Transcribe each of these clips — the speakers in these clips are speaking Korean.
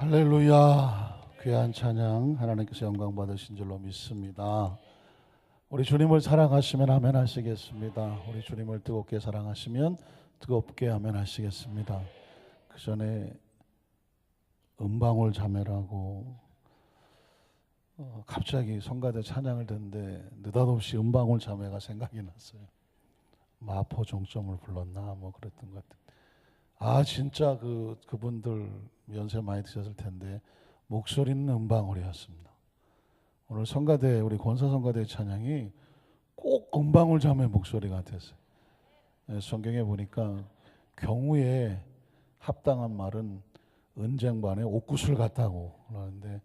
할렐루야. 귀한 찬양 하나님께서 영광 받으신 줄로 믿습니다. 우리 주님을 사랑하시면 아멘 하시겠습니다. 우리 주님을 뜨겁게 사랑하시면 뜨겁게 아멘 하시겠습니다. 그 전에 음방울 자매라고 갑자기 성가대 찬양을 듣는데 느닷없이 음방울 자매가 생각이 났어요. 마포 종점을 불렀나 뭐 그랬던 것 같아요. 진짜 그분들 연세 많이 드셨을 텐데 목소리는 음방울이었습니다. 오늘 성가대 우리 권사 성가대 찬양이 꼭 음방울 자매 목소리 같았어요. 성경에 보니까 경우에 합당한 말은 은쟁반에 옥구슬 같다고 그러는데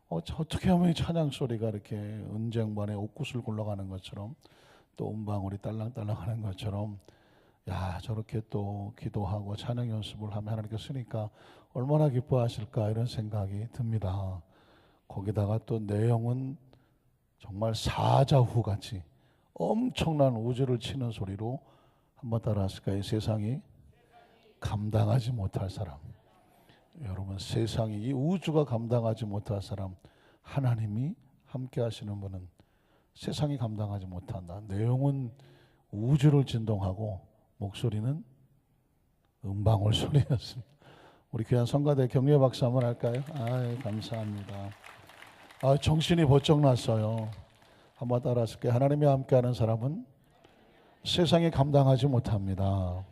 어떻게 하면 이 찬양 소리가 이렇게 은쟁반에 옥구슬 굴러가는 것처럼 또 음방울이 딸랑딸랑하는 것처럼 저렇게 또 기도하고 찬양 연습을 하면 하나님께 쓰니까 얼마나 기뻐하실까 이런 생각이 듭니다. 거기다가 또 내용은 정말 사자후같이 엄청난 우주를 치는 소리로 한번 따라 하실까요? 세상이 감당하지 못할 사람. 여러분, 세상이 이 우주가 감당하지 못할 사람, 하나님이 함께 하시는 분은 세상이 감당하지 못한다. 내용은 우주를 진동하고 목소리는 음방울 소리였습니다. 우리 귀한 성가대 격려 박수 한번 할까요? 감사합니다. 정신이 번쩍 났어요. 한번 따라 하실게요. 하나님이 함께하는 사람은 세상이 감당하지 못합니다.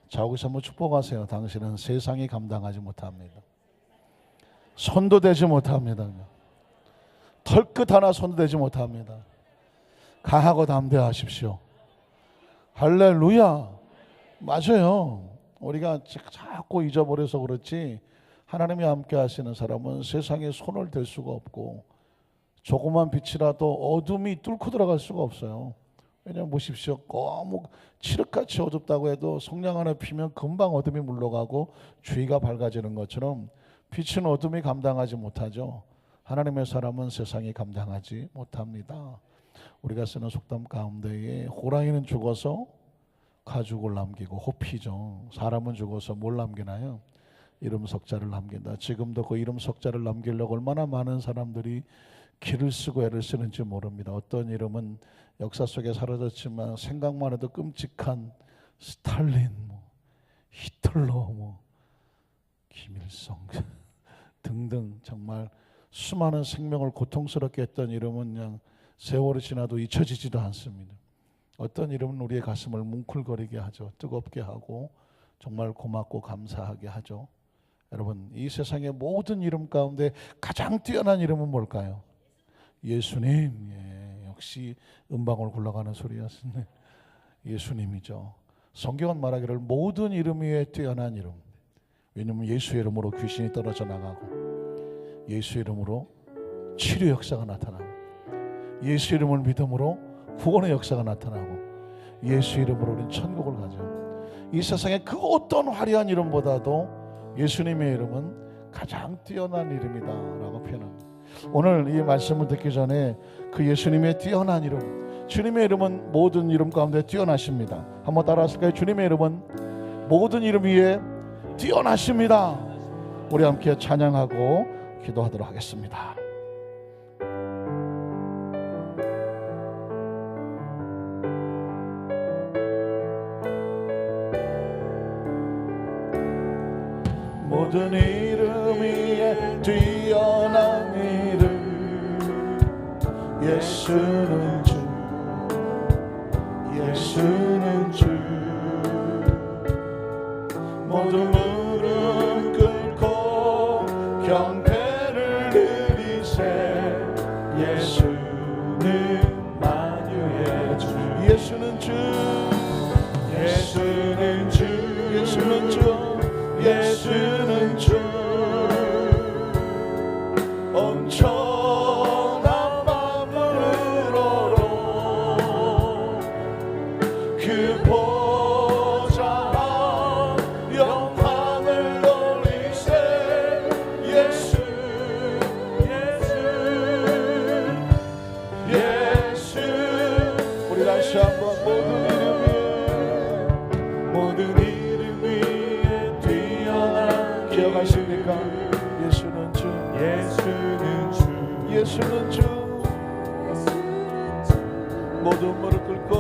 자, 여기서 한번 축복하세요. 당신은 세상이 감당하지 못합니다. 손도 대지 못합니다. 털끝 하나 손도 대지 못합니다. 강하고 담대하십시오. 할렐루야. 맞아요. 우리가 자꾸 잊어버려서 그렇지 하나님이 함께 하시는 사람은 세상에 손을 댈 수가 없고 조그만 빛이라도 어둠이 뚫고 들어갈 수가 없어요. 왜냐하면 보십시오. 너무 칠흑같이 어둡다고 해도 성냥 하나 피면 금방 어둠이 물러가고 주위가 밝아지는 것처럼 빛은 어둠이 감당하지 못하죠. 하나님의 사람은 세상이 감당하지 못합니다. 우리가 쓰는 속담 가운데에 호랑이는 죽어서 가죽을 남기고 호피죠. 사람은 죽어서 뭘 남기나요? 이름 석자를 남긴다. 지금도 그 이름 석자를 남기려고 얼마나 많은 사람들이 기를 쓰고 애를 쓰는지 모릅니다. 어떤 이름은 역사 속에 사라졌지만 생각만 해도 끔찍한 스탈린, 히틀러, 김일성 등등 정말 수많은 생명을 고통스럽게 했던 이름은 그냥 세월이 지나도 잊혀지지도 않습니다. 어떤 이름은 우리의 가슴을 뭉클거리게 하죠. 뜨겁게 하고 정말 고맙고 감사하게 하죠. 여러분, 이 세상의 모든 이름 가운데 가장 뛰어난 이름은 뭘까요? 예수님. 역시 음방울 굴러가는 소리였습니다. 예수님이죠. 성경은 말하기를 모든 이름 위에 뛰어난 이름. 왜냐하면 예수의 이름으로 귀신이 떨어져 나가고 예수 이름으로 치료 역사가 나타나고 예수 이름을 믿음으로 구원의 역사가 나타나고 예수 이름으로 우리는 천국을 가죠. 이 세상의 그 어떤 화려한 이름보다도 예수님의 이름은 가장 뛰어난 이름이다 라고 표현합니다. 오늘 이 말씀을 듣기 전에 그 예수님의 뛰어난 이름, 주님의 이름은 모든 이름 가운데 뛰어나십니다. 한번 따라 하실까요? 주님의 이름은 모든 이름 위에 뛰어나십니다. 우리 함께 찬양하고 기도하도록 하겠습니다. 모든 이름 위에 뛰어난 이름 예수는 주, 예수는 주. 모든 무릎 꿇고 경배를 드리세. 예수는 만유의 주, 예수는 주, 예수는 주, 예수는 주, 예수는 주. 엄청난 마음으로 그 보좌 영광을 돌리세. 예수, 예수, 예수. 우리 다시 한번 모든 이름 위에 기억하십니까? 예수 예수는 주 모든 무릎 꿇고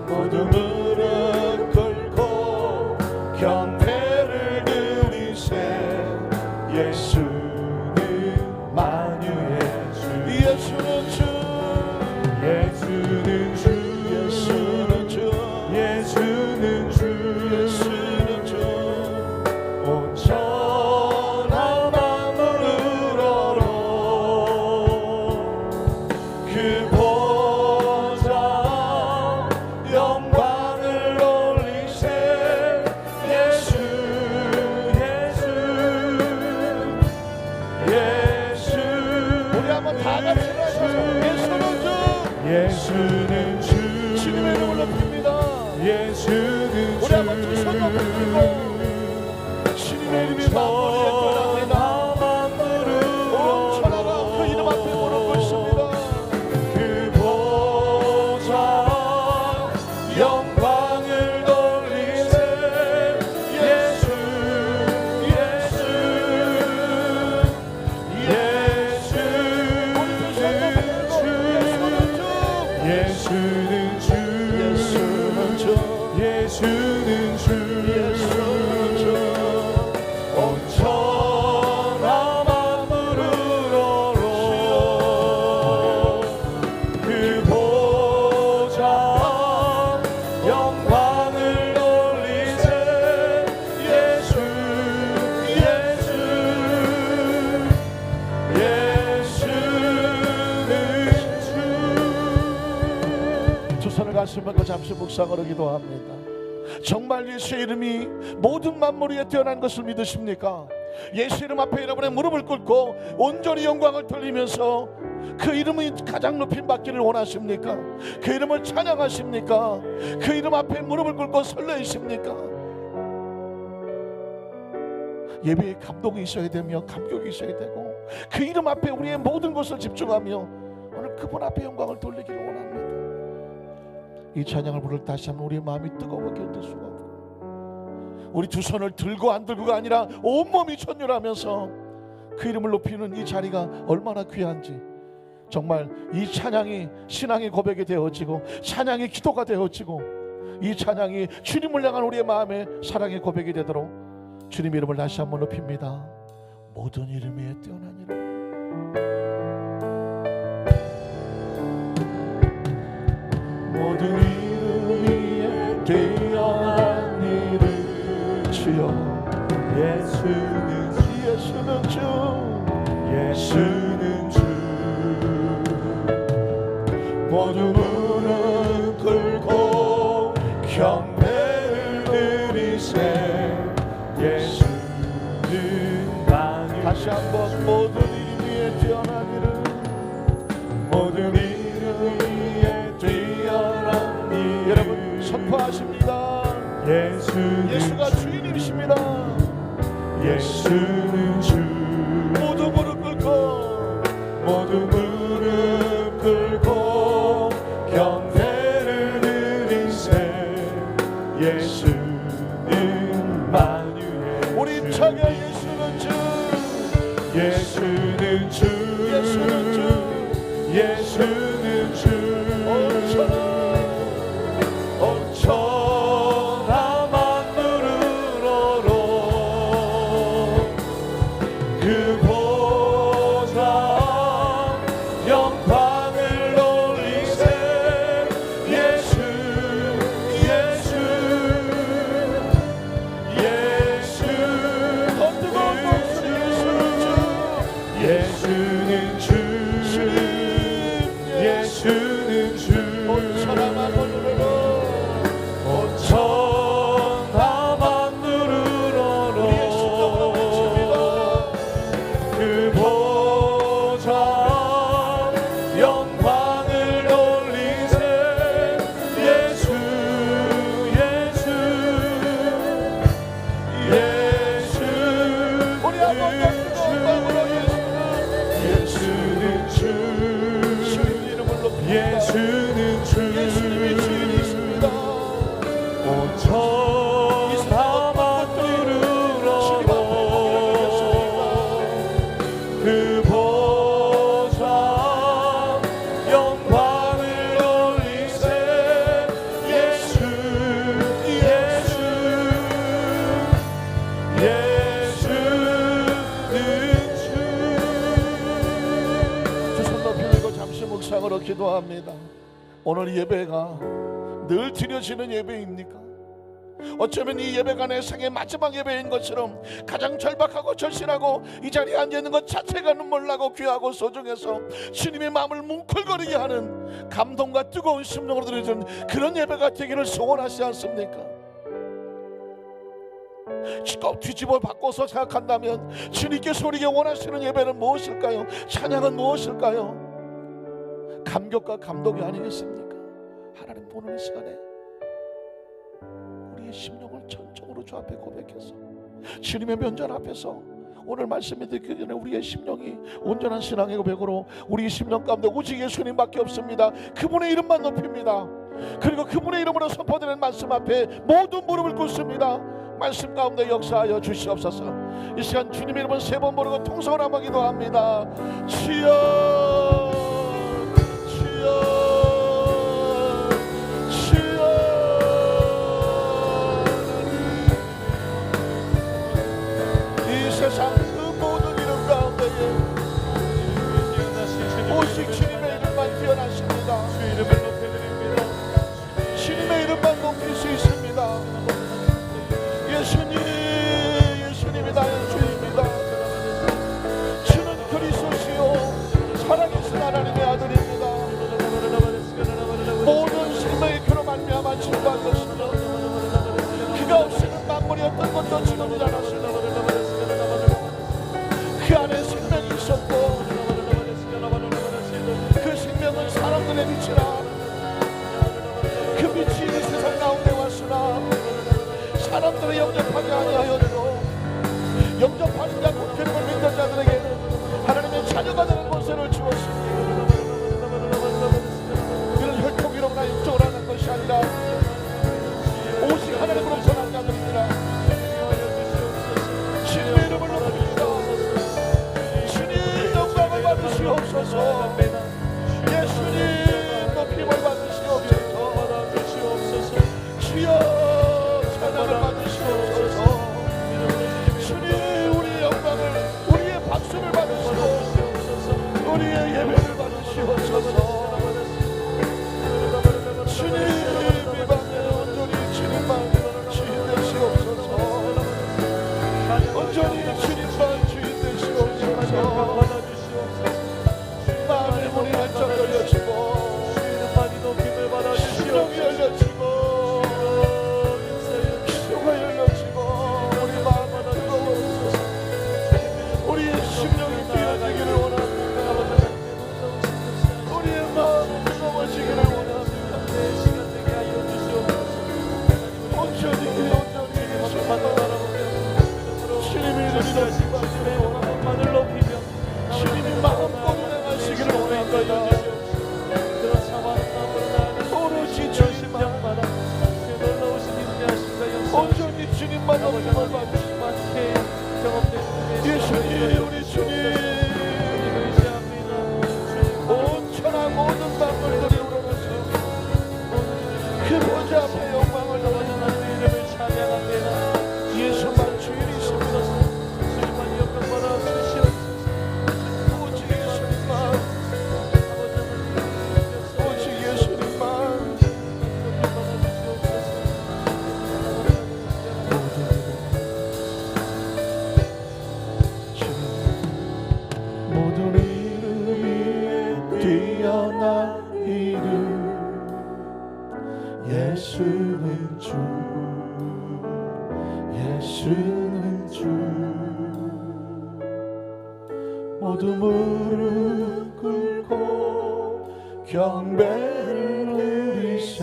모든 무릎 꿇고 경배를 드리세 예수는 만유의 주 예수는 주 예수는 주 예수는 주 예수는 주 예수는 주 온 천하 만물을 얼어 그 보좌 영광을 올리세 예수 예수 예수 우리 한번 다 같이 하셔서 예수는 주 예수는 주 주님의 이름을 높입니다 예수는 주 우리 한번 두 손 높이고 주님의 이름이 만물에 떠납니다 온 천하가 그 이름 앞에 무릎 꿇습니다 그 보좌 영광을 돌리세 예수 예수 예수 예수는 주 예수는 주 예수는 주 예수는 주 온 천하 만물을 얼어 그 보좌 영광을 돌리세 예수 예수 예수는 주 두 손을 가슴 얹고 잠시 묵상으로 기도합니다. 정말 예수의 이름이 모든 만물 위에 뛰어난 것을 믿으십니까? 예수 이름 앞에 여러분의 무릎을 꿇고 온전히 영광을 돌리면서 그 이름이 가장 높임 받기를 원하십니까? 그 이름을 찬양하십니까? 그 이름 앞에 무릎을 꿇고 설레이십니까? 예배에 감동이 있어야 되며 감격이 있어야 되고 그 이름 앞에 우리의 모든 것을 집중하며 오늘 그분 앞에 영광을 돌리기를 원합니다. 이 찬양을 부를 다시 한번 우리의 마음이 뜨거워 견딜 수가 없고 우리 두 손을 들고 안 들고가 아니라 온몸이 천율하면서 그 이름을 높이는 이 자리가 얼마나 귀한지 정말 이 찬양이 신앙의 고백이 되어지고 찬양이 기도가 되어지고 이 찬양이 주님을 향한 우리의 마음의 사랑의 고백이 되도록 주님 이름을 다시 한번 높입니다. 모든 이름 위에 뛰어난 이름 모든 이름 위에 뛰어난 이름 주여 예수는 주 예수는 주 예수는 주 모든 무릎 꿇고 경배를 드리세 예수는 만유 다시 한번 모든 이름 위에 뛰어난 이름 모든 이름 위에 뛰어난 이름 여러분 선포하십니다. 예수가 주인이십니다. 예수는 주 모두 무릎 꿇고 모두 무릎 꿇고 경배를 드리세 예수는 만유의 우리 찬양 예수는 주 예수는 주 예수는 주 예수는 주 온 천하 만물을 얼어 그 보좌 영광을 올리세 예수 예수 예수 더 뜨거운 목소리 예수는 주 예수는 주 온 천하 만물을 온 천하 만물을 얼어 그 보좌 영광을 돌리세 예수 예수 예수 우리 한번 예수는 주 주님 이름을 높입니다. 예수는 주 예수님이 주인이십니다. 온 천하 만물을 얼어 그 보좌 기도합니다. 오늘 예배가 늘 드려지는 예배입니까? 어쩌면 이 예배가 내 생의 마지막 예배인 것처럼 가장 절박하고 절실하고 이 자리에 앉아있는 것 자체가 눈물나고 귀하고 소중해서 주님의 마음을 뭉클거리게 하는 감동과 뜨거운 심령으로 드려지는 그런 예배가 되기를 소원하지 않습니까? 꼭 뒤집어 바꿔서 생각한다면 주님께서 우리에게 원하시는 예배는 무엇일까요? 찬양은 무엇일까요? 감격과 감동이 아니겠습니까? 하나님 보는 이 시간에 우리의 심령을 전적으로 주 앞에 고백해서 주님의 면전 앞에서 오늘 말씀이 듣기 전에 우리의 심령이 온전한 신앙의 고백으로 우리 심령 가운데 오직 예수님밖에 없습니다. 그분의 이름만 높입니다. 그리고 그분의 이름으로 선포되는 말씀 앞에 모든 무릎을 꿇습니다. 말씀 가운데 역사하여 주시옵소서. 이 시간 주님의 이름은 3번 부르고 통성을 한번 기도합니다. 주여 주여 세상 그 모든 이름 가운데에 오직 주님의 이름만 뛰어나십니다. 주님의 이름만 높일 수 있습니다. 예수님이 나의 주입니다. 주는 그리스도시요 살아계신 하나님의 아들입니다. 모든 생명의 그로 말미암아 증거한 것이며 그가 없이는 만물이 어떤 것도 지금이지 않았습니다. 그 안에 생명이 있었고 그 생명은 사람들의 빛이라 그 빛이 이 세상 가운데 왔으나 사람들을 영접하지 아니하였고 영접하는 자 곧 그를 믿는 자들에게 하나님의 자녀가 되는 권세를 주었습니다. 그는 혈통이로나 육적으로 하는 것이 아니라 오직 하나님으로 전한 자들입니다. 주님의 이름을 높입니다. 주님 영광을 받으시옵소서. 예수님 높임을 받으시옵소서. 주여 찬양을 받으시옵소서. 주님 우리의 영광을 우리의 박수를 받으시고 우리의 예배를 받으시옵소서. 주님 이 밤에 온전히 주님만 주인 되시옵소서. 온전히 주님만 주인 되시옵소서. 마음의 문이 활짝 열려지고 심령이 열려지고 기도가 열려지고 우리 마음은 뜨거워지소서. 우리의 심령이 뛰어지기를 원합니다. 우리의 마음이 뜨거워지기를 원합니다. 온전히 주님의 이름이 원합니다. 주님이 마음껏 행하시기를 원합니다. 오로지 주님만 온전히 주님만 높임을 받으시고 예수님 우리 주님 온 천하 모든 만물들이 우러나서 그 보좌 앞에 영광을 돌리는 이름을 찬양합니다. 예수만 주인이십니다. 주님만 영광받아 주시옵소서. 오직 예수님만 오직 예수님만 모든 이름이 뛰어난 이름 예수는 주 예수는 주 모두 무릎 꿇고 경배를 드리세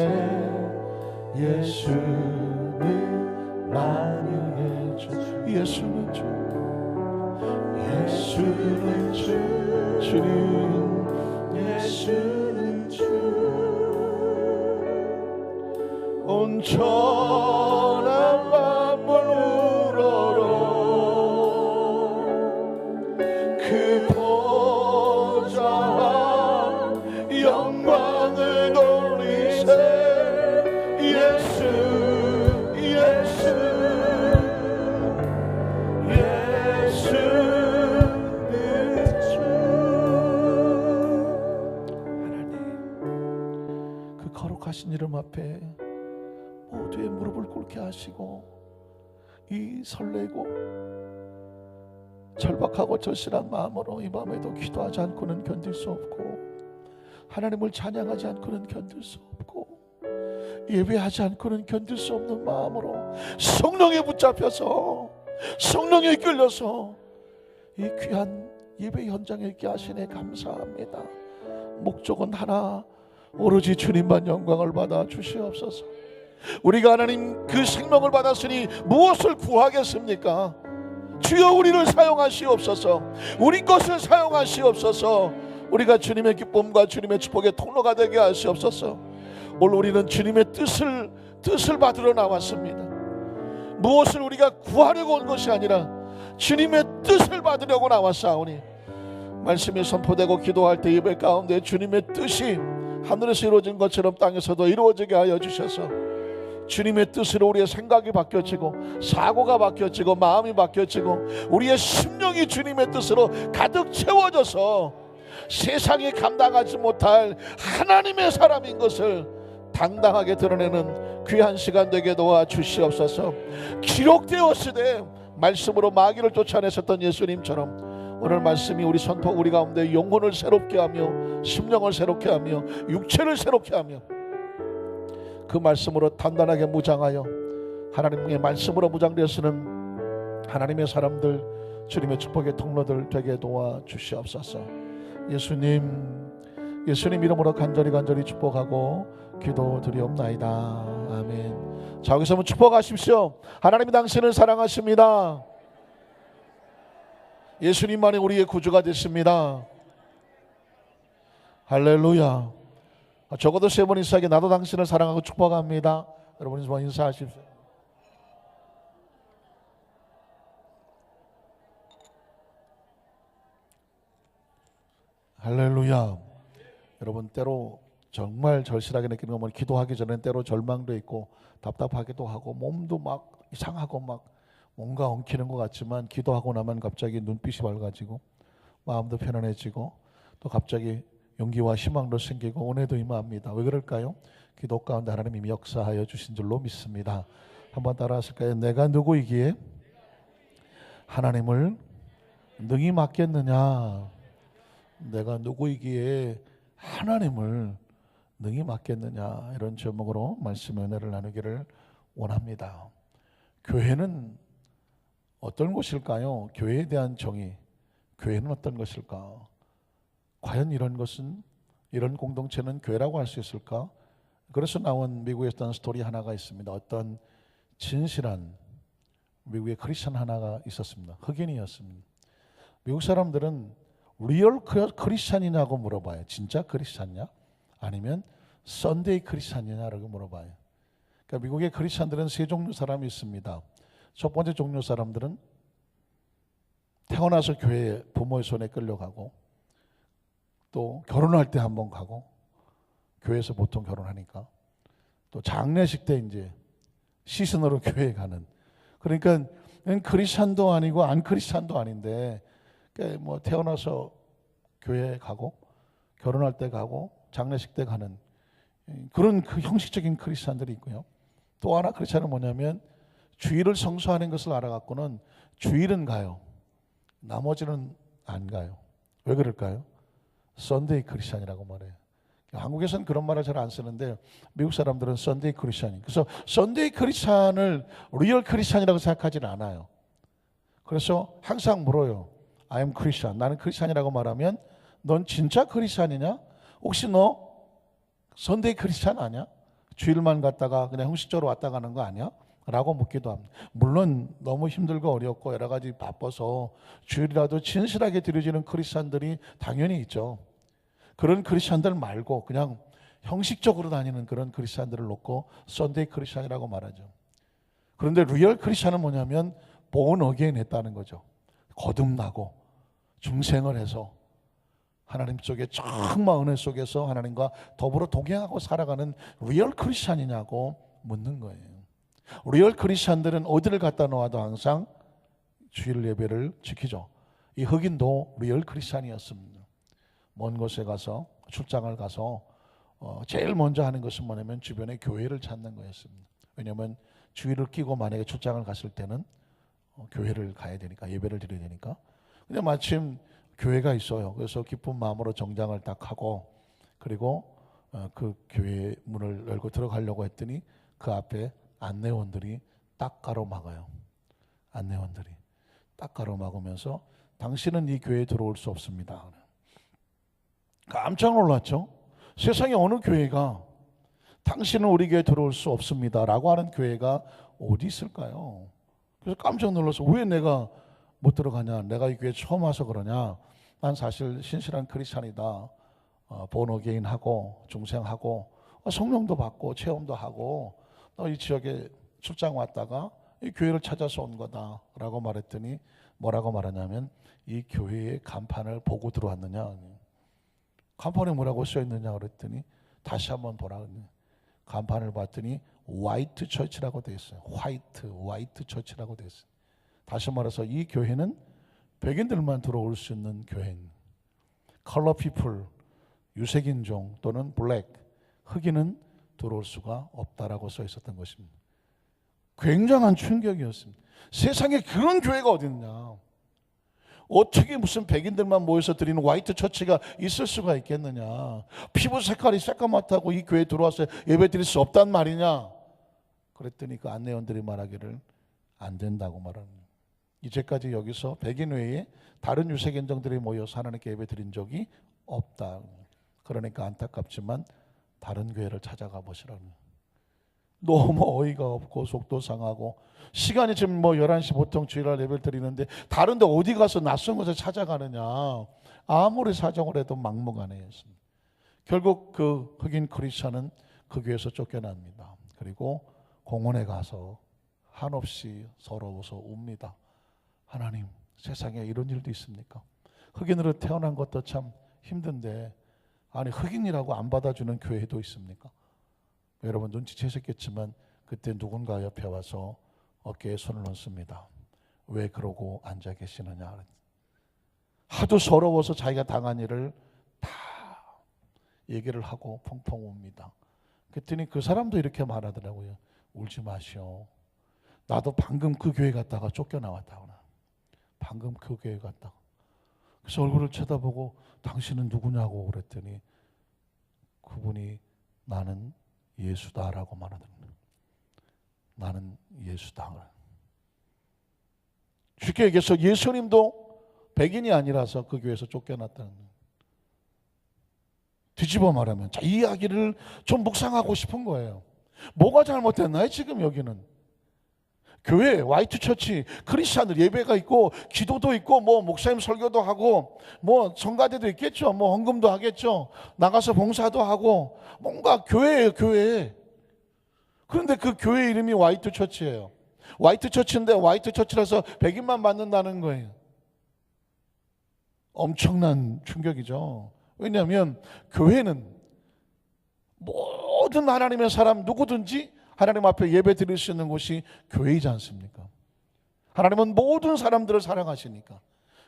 예수는 만유의 주 예수는 주 예수는 주 주님 예수는 주 온 천하 만물 우러러 그 보좌 영광을 돌리세 예수 예수는 주 하나님 예수님 이름 앞에 모두의 무릎을 꿇게 하시고 이 설레고 절박하고 절실한 마음으로 이 밤에도 기도하지 않고는 견딜 수 없고 하나님을 찬양하지 않고는 견딜 수 없고 예배하지 않고는 견딜 수 없는 마음으로 성령에 붙잡혀서 성령에 끌려서 이 귀한 예배 현장에 있게 하시네 감사합니다. 목적은 하나, 오로지 주님만 영광을 받아 주시옵소서. 우리가 하나님 그 생명을 받았으니 무엇을 구하겠습니까? 주여 우리를 사용하시옵소서. 우리 것을 사용하시옵소서. 우리가 주님의 기쁨과 주님의 축복의 통로가 되게 하시옵소서. 오늘 우리는 주님의 뜻을 받으러 나왔습니다. 무엇을 우리가 구하려고 온 것이 아니라 주님의 뜻을 받으려고 나왔사오니 말씀이 선포되고 기도할 때 예배 가운데 주님의 뜻이 하늘에서 이루어진 것처럼 땅에서도 이루어지게 하여 주셔서 주님의 뜻으로 우리의 생각이 바뀌어지고 사고가 바뀌어지고 마음이 바뀌어지고 우리의 심령이 주님의 뜻으로 가득 채워져서 세상이 감당하지 못할 하나님의 사람인 것을 당당하게 드러내는 귀한 시간 되게 도와주시옵소서. 기록되었으되 말씀으로 마귀를 쫓아내셨던 예수님처럼 오늘 말씀이 우리 선포 우리 가운데 영혼을 새롭게 하며 심령을 새롭게 하며 육체를 새롭게 하며 그 말씀으로 단단하게 무장하여 하나님의 말씀으로 무장되어서는 하나님의 사람들 주님의 축복의 통로들 되게 도와주시옵소서. 예수님 이름으로 간절히 축복하고 기도드리옵나이다. 아멘. 자, 여기서 한번 축복하십시오. 하나님이 당신을 사랑하십니다. 예수님만이 우리의 구주가 됐습니다. 할렐루야. 적어도 3번 인사하게 나도 당신을 사랑하고 축복합니다. 여러분 인사하십시오. 할렐루야. 여러분 때로 정말 절실하게 느끼는 건 기도하기 전에 때로 절망도 있고 답답하기도 하고 몸도 막 이상하고 막 뭔가 엉키는 것 같지만 기도하고 나면 갑자기 눈빛이 밝아지고 마음도 편안해지고 또 갑자기 용기와 희망도 생기고 은혜도 임합니다. 왜 그럴까요? 기도 가운데 하나님이 역사하여 주신 줄로 믿습니다. 한번 따라하실까요? 내가 누구이기에 하나님을 능히 맡겠느냐? 내가 누구이기에 하나님을 능히 맡겠느냐? 이런 제목으로 말씀의 은혜를 나누기를 원합니다. 교회는 어떤 곳일까요? 교회에 대한 정의, 교회는 어떤 것일까? 과연 이런 것은, 이런 공동체는 교회라고 할 수 있을까? 그래서 나온 미국의 어떤 스토리 하나가 있습니다. 어떤 진실한 미국의 크리스천 하나가 있었습니다. 흑인이었습니다. 미국 사람들은 리얼 크리스천이냐고 물어봐요. 진짜 크리스천이냐? 아니면 썬데이 크리스천이냐라고 물어봐요. 그러니까 미국의 크리스천들은 3종류 사람이 있습니다. 첫 번째 종류 사람들은 태어나서 교회에 부모의 손에 끌려가고 또 결혼할 때 한번 가고 교회에서 보통 결혼하니까 또 장례식 때 이제 시즌으로 교회에 가는, 그러니까 크리스찬도 아니고 안 크리스찬도 아닌데 그러니까 뭐 태어나서 교회에 가고 결혼할 때 가고 장례식 때 가는 그런 그 형식적인 크리스찬들이 있고요. 또 하나 크리스찬은 뭐냐면 주일을 성수하는 것을 알아갖고는 주일은 가요. 나머지는 안 가요. 왜 그럴까요? 썬데이 크리스찬이라고 말해요. 한국에서는 그런 말을 잘 안 쓰는데 미국 사람들은 썬데이 크리스찬이. 그래서 썬데이 크리스찬을 리얼 크리스찬이라고 생각하지는 않아요. 그래서 항상 물어요. I am Christian. 나는 크리스찬이라고 말하면 넌 진짜 크리스찬이냐? 혹시 너 썬데이 크리스찬 아니야? 주일만 갔다가 그냥 형식적으로 왔다 가는 거 아니야? 라고 묻기도 합니다. 물론 너무 힘들고 어렵고 여러 가지 바빠서 주일이라도 진실하게 드려지는 크리스찬들이 당연히 있죠. 그런 크리스찬들 말고 그냥 형식적으로 다니는 그런 크리스찬들을 놓고 썬데이 크리스찬이라고 말하죠. 그런데 리얼 크리스찬은 뭐냐면 born again 했다는 거죠. 거듭나고 중생을 해서 하나님 속에 정말 은혜 속에서 하나님과 더불어 동행하고 살아가는 리얼 크리스찬이냐고 묻는 거예요. 리얼 크리스찬들은 어디를 갖다 놓아도 항상 주일 예배를 지키죠. 이 흑인도 리얼 크리스찬이었습니다. 먼 곳에 가서 출장을 가서 제일 먼저 하는 것은 뭐냐면 주변에 교회를 찾는 거였습니다. 왜냐하면 주의를 끼고 만약에 출장을 갔을 때는 교회를 가야 되니까, 예배를 드려야 되니까. 근데 마침 교회가 있어요. 그래서 기쁜 마음으로 정장을 딱 하고, 그리고 그 교회 문을 열고 들어가려고 했더니 그 앞에 안내원들이 딱 가로막아요. 안내원들이 딱 가로막으면서 당신은 이 교회에 들어올 수 없습니다. 깜짝 놀랐죠. 세상에 어느 교회가 당신은 우리 교회에 들어올 수 없습니다 라고 하는 교회가 어디 있을까요? 그래서 깜짝 놀라서 왜 내가 못 들어가냐, 내가 이 교회 처음 와서 그러냐, 난 사실 신실한 크리스찬이다, 본어게인하고 중생하고 성령도 받고 체험도 하고 이 지역에 출장 왔다가 이 교회를 찾아서 온 거다라고 말했더니 뭐라고 말하냐면 이 교회의 간판을 보고 들어왔느냐, 간판에 뭐라고 써있느냐 그랬더니 다시 한번 보라 그랬더니 간판을 봤더니 화이트 처치라고 되어 있어요. 화이트 처치라고 되어 있어요. 다시 말해서 이 교회는 백인들만 들어올 수 있는 교회인, 컬러 피플, 유색인종 또는 블랙, 흑인은 들어올 수가 없다라고 써 있었던 것입니다. 굉장한 충격이었습니다. 세상에 그런 교회가 어디 있냐, 어떻게 무슨 백인들만 모여서 드리는 화이트 처치가 있을 수가 있겠느냐, 피부 색깔이 새까맣다고 이 교회에 들어와서 예배 드릴 수 없단 말이냐 그랬더니 그 안내원들이 말하기를 안 된다고 말합니다. 이제까지 여기서 백인 외에 다른 유색인종들이 모여서 하나님께 예배 드린 적이 없다. 그러니까 안타깝지만 다른 교회를 찾아가 보시라고. 너무 어이가 없고 속도 상하고, 시간이 지금 11시 보통 주일날 예배를 드리는데 다른데 어디 가서 낯선 곳에 찾아가느냐, 아무리 사정을 해도 막무가내였습니다. 결국 그 흑인 크리스천은 그 교회에서 쫓겨납니다. 그리고 공원에 가서 한없이 서러워서 웁니다. 하나님, 세상에 이런 일도 있습니까? 흑인으로 태어난 것도 참 힘든데 아니 흑인이라고 안 받아주는 교회도 있습니까? 여러분 눈치채셨겠지만 그때 누군가 옆에 와서 어깨에 손을 얹습니다. 왜 그러고 앉아 계시느냐. 하도 서러워서 자기가 당한 일을 다 얘기를 하고 펑펑 웁니다. 그랬더니 그 사람도 이렇게 말하더라고요. 울지 마시오. 나도 방금 그 교회 갔다가 쫓겨나왔다고. 방금 그 교회 갔다가. 그래서 얼굴을 쳐다보고 당신은 누구냐고 그랬더니 그분이 나는 예수다라고 말하더라고요. 나는 예수다. 쉽게 얘기해서 예수님도 백인이 아니라서 그 교회에서 쫓겨났다는 거예요. 뒤집어 말하면 이 이야기를 좀 묵상하고 싶은 거예요. 뭐가 잘못됐나요? 지금 여기는 교회, 화이트 처치, 크리스찬들 예배가 있고 기도도 있고 목사님 설교도 하고 성가대도 있겠죠. 헌금도 하겠죠. 나가서 봉사도 하고 뭔가 교회예요, 교회. 그런데 그 교회 이름이 화이트 처치예요. 화이트 처치인데 화이트 처치라서 백인만 받는다는 거예요. 엄청난 충격이죠. 왜냐하면 교회는 모든 하나님의 사람 누구든지 하나님 앞에 예배 드릴 수 있는 곳이 교회이지 않습니까? 하나님은 모든 사람들을 사랑하시니까.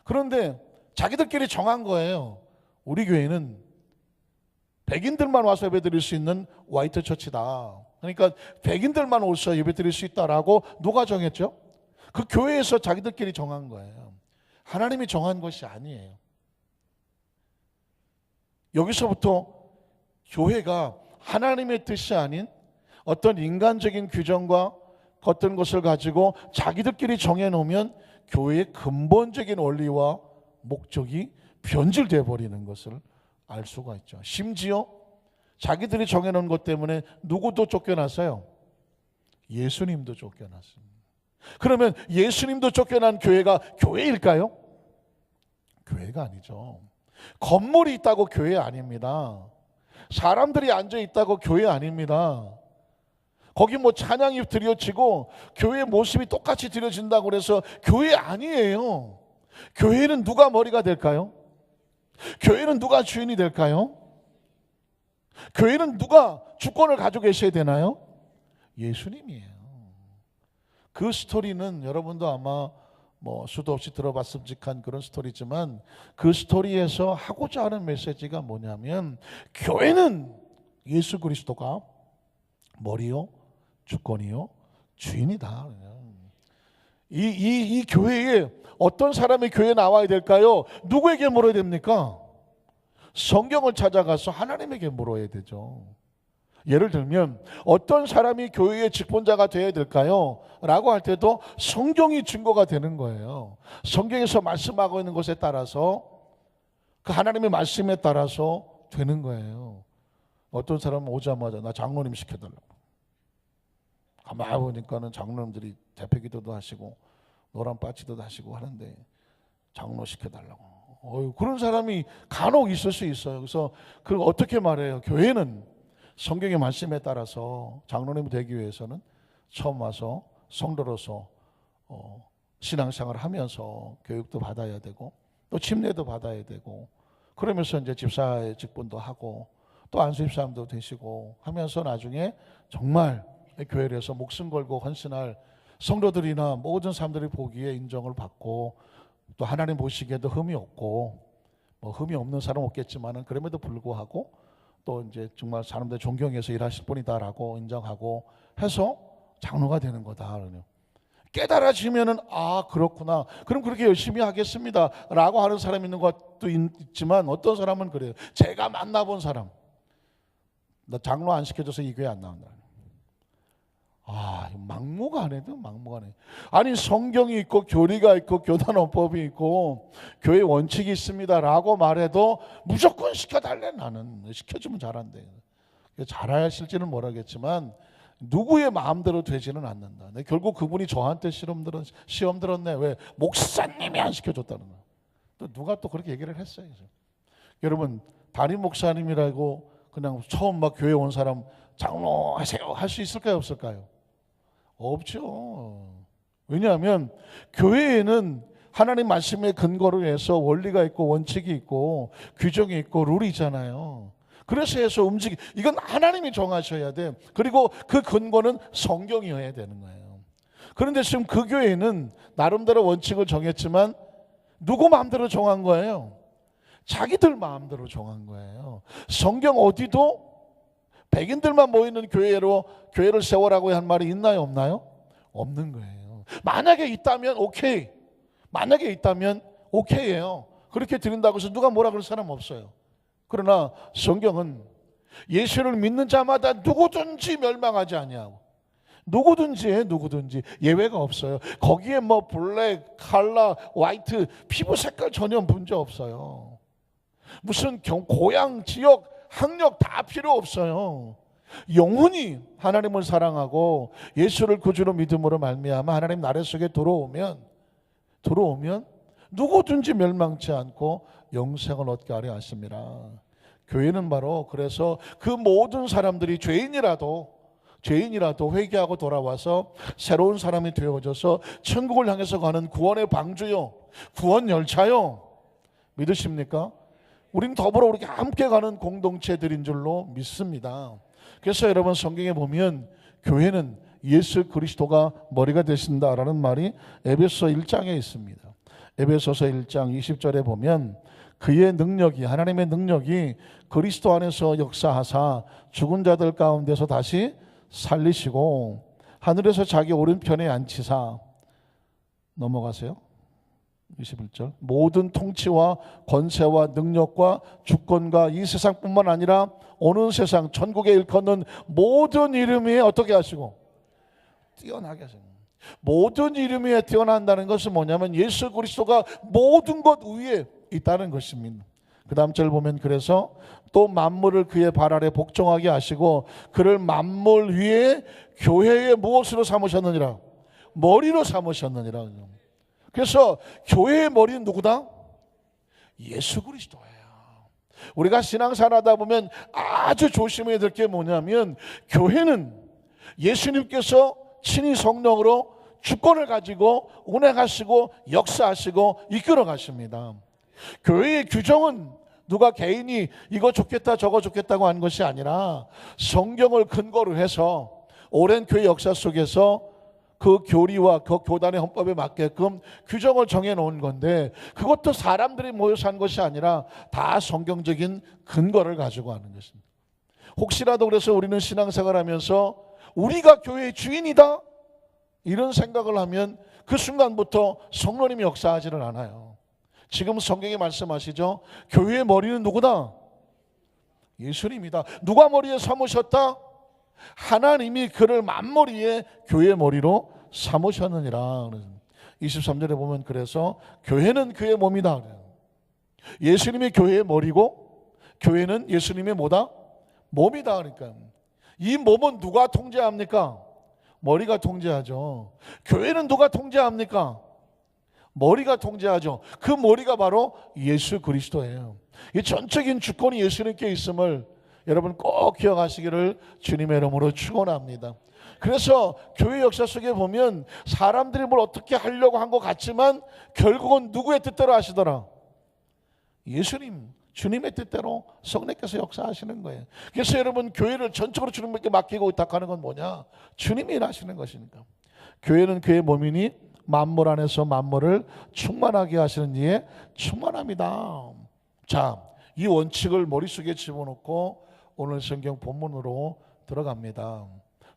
그런데 자기들끼리 정한 거예요. 우리 교회는 백인들만 와서 예배 드릴 수 있는 화이트 처치다. 그러니까 백인들만 오셔서 예배 드릴 수 있다라고 누가 정했죠? 그 교회에서 자기들끼리 정한 거예요. 하나님이 정한 것이 아니에요. 여기서부터 교회가 하나님의 뜻이 아닌 어떤 인간적인 규정과 어떤 것을 가지고 자기들끼리 정해놓으면 교회의 근본적인 원리와 목적이 변질되어 버리는 것을 알 수가 있죠. 심지어 자기들이 정해놓은 것 때문에 누구도 쫓겨났어요? 예수님도 쫓겨났습니다. 그러면 예수님도 쫓겨난 교회가 교회일까요? 교회가 아니죠. 건물이 있다고 교회 아닙니다. 사람들이 앉아 있다고 교회 아닙니다. 거기 찬양이 드려지고 교회의 모습이 똑같이 드려진다고 그래서 교회 아니에요. 교회는 누가 머리가 될까요? 교회는 누가 주인이 될까요? 교회는 누가 주권을 가지고 계셔야 되나요? 예수님이에요. 그 스토리는 여러분도 아마 수도 없이 들어봤음직한 그런 스토리지만 그 스토리에서 하고자 하는 메시지가 뭐냐면 교회는 예수 그리스도가 머리요, 주권이요, 주인이다. 이 교회에 어떤 사람이 교회에 나와야 될까요? 누구에게 물어야 됩니까? 성경을 찾아가서 하나님에게 물어야 되죠. 예를 들면 어떤 사람이 교회의 직분자가 되어야 될까요? 라고 할 때도 성경이 증거가 되는 거예요. 성경에서 말씀하고 있는 것에 따라서, 그 하나님의 말씀에 따라서 되는 거예요. 어떤 사람은 오자마자 나 장로님 시켜달라고. 가만히 보니까는 장로님들이 대표기도도 하시고 노란 빠치도 하시고 하는데 장로 시켜달라고. 그런 사람이 간혹 있을 수 있어요. 그래서 그걸 어떻게 말해요? 교회는 성경의 말씀에 따라서 장로님이 되기 위해서는 처음 와서 성도로서 신앙생활을 하면서 교육도 받아야 되고 또 침례도 받아야 되고, 그러면서 이제 집사의 직분도 하고 또 안수집사님도 되시고 하면서 나중에 정말 교회를 해서 목숨 걸고 헌신할 성도들이나 모든 사람들이 보기에 인정을 받고, 또 하나님 보시기에도 흠이 없고, 뭐 흠이 없는 사람 없겠지만은 그럼에도 불구하고 또 이제 정말 사람들 존경해서 일하실 분이다라고 인정하고 해서 장로가 되는 거다. 깨달아지면은 그렇구나, 그럼 그렇게 열심히 하겠습니다라고 하는 사람이 있는 것도 있지만, 어떤 사람은 그래요. 제가 만나본 사람, 나 장로 안 시켜줘서 이 교회 안 나온다. 막무가내. 아니 성경이 있고 교리가 있고 교단원법이 있고 교회 원칙이 있습니다라고 말해도 무조건 시켜달래. 나는 시켜주면 잘한대. 잘하실지는 모르겠지만 누구의 마음대로 되지는 않는다. 결국 그분이 저한테 시험 들었네. 왜? 목사님이 안 시켜줬다는 거야. 또 누가 또 그렇게 얘기를 했어요. 여러분, 담임 목사님이라고 그냥 처음 막 교회 온 사람 장로 하세요 할 수 있을까요, 없을까요? 없죠. 왜냐하면 교회에는 하나님 말씀의 근거로 해서 원리가 있고 원칙이 있고 규정이 있고 룰이 있잖아요. 그래서 해서 이건 하나님이 정하셔야 돼. 그리고 그 근거는 성경이어야 되는 거예요. 그런데 지금 그 교회는 나름대로 원칙을 정했지만 누구 마음대로 정한 거예요? 자기들 마음대로 정한 거예요. 성경 어디도 백인들만 모이는 교회를 세워라고 한 말이 있나요, 없나요? 없는 거예요. 만약에 있다면 오케이. 만약에 있다면 오케이예요. 그렇게 드린다고 해서 누가 뭐라 그럴 사람 없어요. 그러나 성경은 예수를 믿는 자마다 누구든지 멸망하지 아니하고, 누구든지 예외가 없어요. 거기에 뭐 블랙, 칼라, 화이트, 피부 색깔 전혀 문제 없어요. 무슨 고향, 지역, 학력 다 필요 없어요. 영혼이 하나님을 사랑하고 예수를 구주로 믿음으로 말미암아 하나님 나라 속에 들어오면 누구든지 멸망치 않고 영생을 얻게 하려 하십니다. 교회는 바로 그래서 그 모든 사람들이 죄인이라도 회개하고 돌아와서 새로운 사람이 되어져서 천국을 향해서 가는 구원의 방주요, 구원 열차요. 믿으십니까? 우린 더불어 우리 함께 가는 공동체들인 줄로 믿습니다. 그래서 여러분, 성경에 보면 교회는 예수 그리스도가 머리가 되신다라는 말이 에베소 1장에 있습니다. 에베소서 1장 20절에 보면 그의 능력이, 하나님의 능력이 그리스도 안에서 역사하사 죽은 자들 가운데서 다시 살리시고 하늘에서 자기 오른편에 앉히사, 넘어가세요. 21절, 모든 통치와 권세와 능력과 주권과 이 세상뿐만 아니라 오는 세상 천국에 일컫는 모든 이름 위에 어떻게 하시고 뛰어나게 하시고. 모든 이름 위에 뛰어난다는 것은 뭐냐면 예수 그리스도가 모든 것 위에 있다는 것입니다. 그 다음 절 보면 그래서 또 만물을 그의 발 아래 복종하게 하시고 그를 만물 위에 교회의 무엇으로 삼으셨느니라? 머리로 삼으셨느니라. 그래서 교회의 머리는 누구다? 예수 그리스도예요. 우리가 신앙생활하다 보면 아주 조심해야 될 게 뭐냐면, 교회는 예수님께서 친히 성령으로 주권을 가지고 운행하시고 역사하시고 이끌어 가십니다. 교회의 규정은 누가 개인이 이거 좋겠다 저거 좋겠다고 하는 것이 아니라 성경을 근거로 해서 오랜 교회 역사 속에서 그 교리와 그 교단의 헌법에 맞게끔 규정을 정해놓은 건데, 그것도 사람들이 모여서 한 것이 아니라 다 성경적인 근거를 가지고 하는 것입니다. 혹시라도 그래서 우리는 신앙생활하면서 우리가 교회의 주인이다 이런 생각을 하면 그 순간부터 성령님이 역사하지는 않아요. 지금 성경이 말씀하시죠. 교회의 머리는 누구다? 예수님이다. 누가 머리에 삼으셨다? 하나님이 그를 만머리에 교회의 머리로 삼으셨느니라. 23절에 보면 그래서 교회는 그의 몸이다. 예수님이 교회의 머리고 교회는 예수님의 뭐다? 몸이다. 그러니까 이 몸은 누가 통제합니까? 머리가 통제하죠. 교회는 누가 통제합니까? 머리가 통제하죠. 그 머리가 바로 예수 그리스도예요. 이 전적인 주권이 예수님께 있음을 여러분 꼭 기억하시기를 주님의 이름으로 축원합니다. 그래서 교회 역사 속에 보면 사람들이 뭘 어떻게 하려고 한 것 같지만 결국은 누구의 뜻대로 하시더라? 예수님, 주님의 뜻대로 성령께서 역사하시는 거예요. 그래서 여러분 교회를 전적으로 주님께 맡기고 의탁하는 건 뭐냐? 주님이 일하시는 것이니까. 교회는 그의 몸이니 만물 안에서 만물을 충만하게 하시는 이의 충만합니다. 자, 이 원칙을 머릿속에 집어넣고 오늘 성경 본문으로 들어갑니다.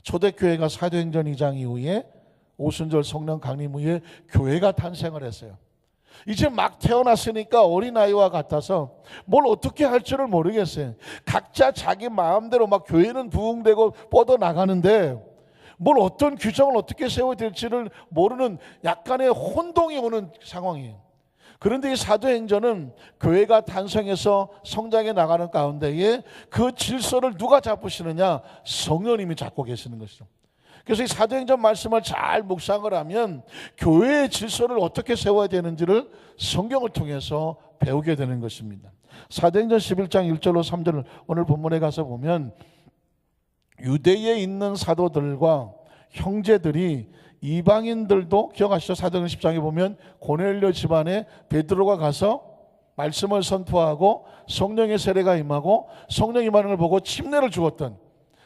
초대교회가 사도행전 2장 이후에 오순절 성령 강림 후에 교회가 탄생을 했어요. 이제 막 태어났으니까 어린아이와 같아서 뭘 어떻게 할 줄을 모르겠어요. 각자 자기 마음대로 막 교회는 부흥되고 뻗어나가는데 뭘 어떤 규정을 어떻게 세워야 될지를 모르는 약간의 혼동이 오는 상황이에요. 그런데 이 사도행전은 교회가 탄생해서 성장해 나가는 가운데에 그 질서를 누가 잡으시느냐? 성령님이 잡고 계시는 것이죠. 그래서 이 사도행전 말씀을 잘 묵상을 하면 교회의 질서를 어떻게 세워야 되는지를 성경을 통해서 배우게 되는 것입니다. 사도행전 11장 1절로 3절을 오늘 본문에 가서 보면 유대에 있는 사도들과 형제들이 이방인들도 기억하시죠? 사도행전 10장에 보면 고넬료 집안에 베드로가 가서 말씀을 선포하고 성령의 세례가 임하고 성령 임하는 걸 보고 침례를 주었던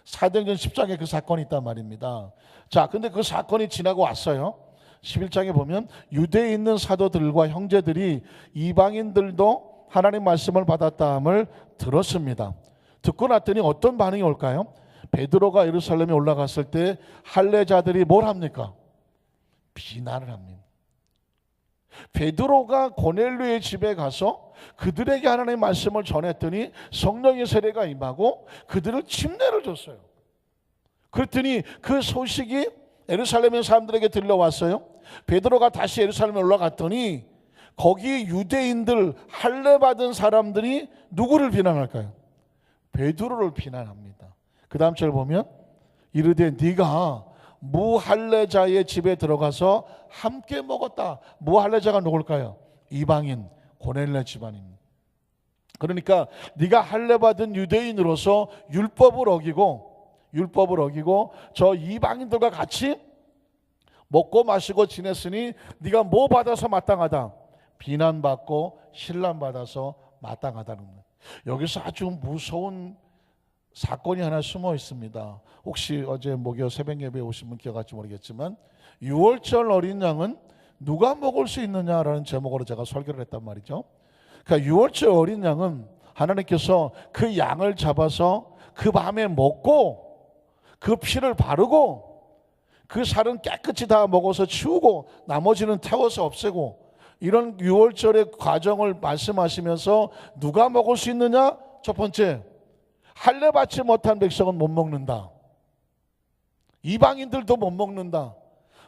사도행전 10장에 그 사건이 있단 말입니다. 자, 근데 그 사건이 지나고 왔어요. 11장에 보면 유대에 있는 사도들과 형제들이 이방인들도 하나님 말씀을 받았다함을 들었습니다. 듣고 났더니 어떤 반응이 올까요? 베드로가 예루살렘에 올라갔을 때 할례자들이 뭘 합니까? 비난을 합니다. 베드로가 고넬료의 집에 가서 그들에게 하나님의 말씀을 전했더니 성령의 세례가 임하고 그들을 침례를 줬어요. 그랬더니 그 소식이 예루살렘의 사람들에게 들려왔어요. 베드로가 다시 예루살렘에 올라갔더니 거기 유대인들 할례 받은 사람들이 누구를 비난할까요? 베드로를 비난합니다. 그 다음 절 보면 이르되 네가 무할례자의 집에 들어가서 함께 먹었다. 무할례자가 누굴까요? 이방인 고넬료 집안입니다. 그러니까 네가 할례 받은 유대인으로서 율법을 어기고 저 이방인들과 같이 먹고 마시고 지냈으니 네가 뭐 받아서 마땅하다? 비난받고 신란받아서 마땅하다는 거예요. 여기서 아주 무서운 사건이 하나 숨어 있습니다. 혹시 어제 목요 새벽 예배에 오신 분 기억할지 모르겠지만 6월절 어린 양은 누가 먹을 수 있느냐라는 제목으로 제가 설교를 했단 말이죠. 그러니까 6월절 어린 양은 하나님께서 그 양을 잡아서 그 밤에 먹고 그 피를 바르고 그 살은 깨끗이 다 먹어서 치우고 나머지는 태워서 없애고 이런 6월절의 과정을 말씀하시면서 누가 먹을 수 있느냐? 첫 번째, 할례 받지 못한 백성은 못 먹는다. 이방인들도 못 먹는다.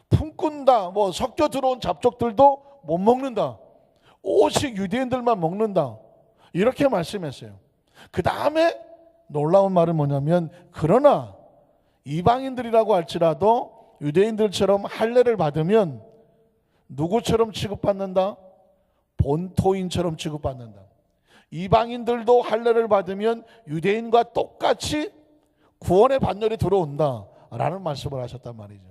품꾼다. 뭐 섞여 들어온 잡족들도 못 먹는다. 오직 유대인들만 먹는다. 이렇게 말씀했어요. 그 다음에 놀라운 말은 뭐냐면 그러나 이방인들이라고 할지라도 유대인들처럼 할례를 받으면 누구처럼 취급받는다? 본토인처럼 취급받는다. 이방인들도 할례를 받으면 유대인과 똑같이 구원의 반열에 들어온다 라는 말씀을 하셨단 말이죠.